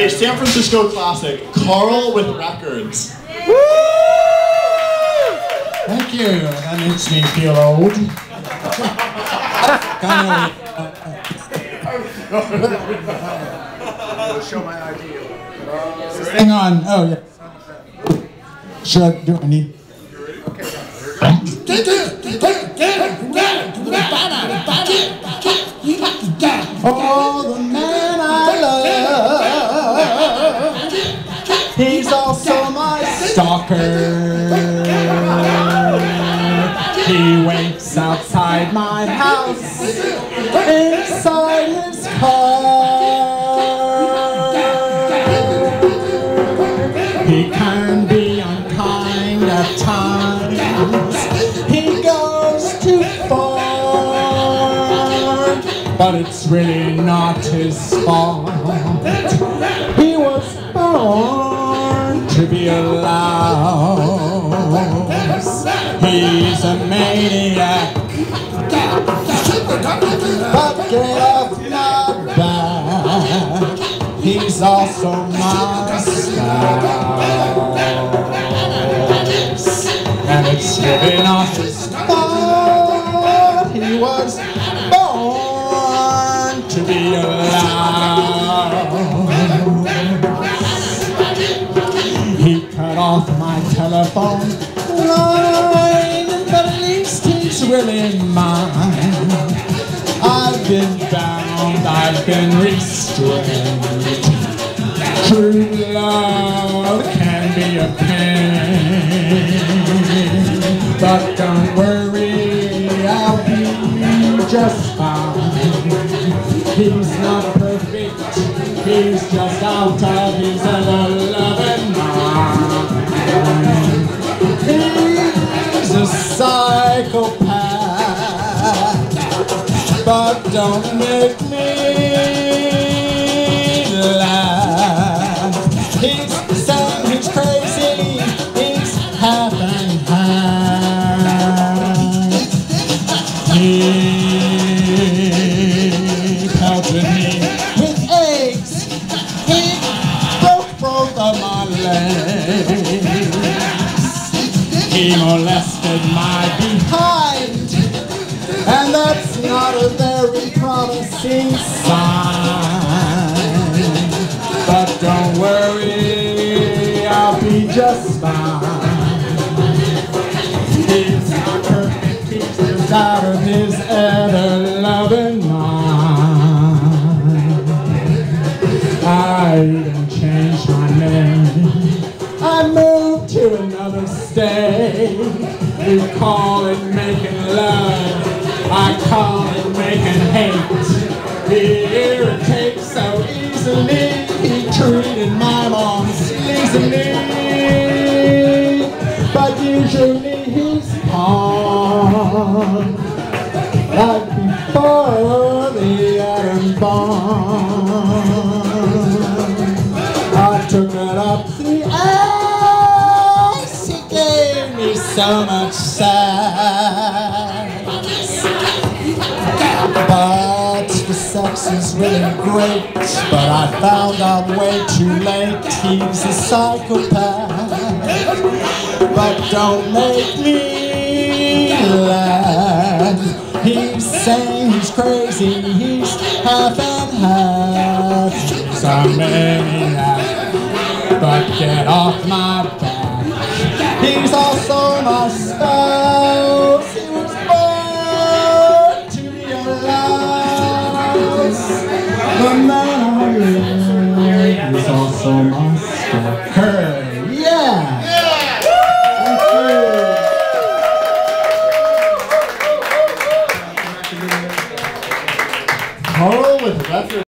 A San Francisco classic, Carl with Records. Woo! Thank you. That makes me feel old. Show my ID. Hang on. Oh, yeah. Should I do any? Oh, the man I love, he's also my stalker. He waits outside my house, inside his car. He can be unkind at times, he goes too far, but it's really not his fault. He was born to be a louse. He's a maniac, but get off my back. He's also my spouse, and it's really not his fault. He was born to be a louse. He cut off my telephone line, but at least he's really mine. I've been bound, I've been restrained. True love can be a pain, but don't worry, I'll be just fine. He's not perfect, he's just out of his ever-loving mind. He's a psychopath, but don't make me laugh. He's saying he's crazy, he's half and half. He pelted me with eggs, he broke both of my legs. He molested my behind, and that's not a very promising sign. But don't worry, I'll be just fine. He's not perfect, he's just out of his ever-loving mind. I even changed my name, I moved to another state. You call it making love, I call it making hate. He irritates so easily, he treated my mom sleazily, but usually he's calm, like before the atom bomb. I took it up the ass, he gave me so much sex, but the sex is really great. But I found out way too late, he's a psychopath. But don't make me laugh. He's saying he's crazy, he's half and half. He's a maniac, but get off my back. He's also my spouse. He was born to be a louse. The man I love is also my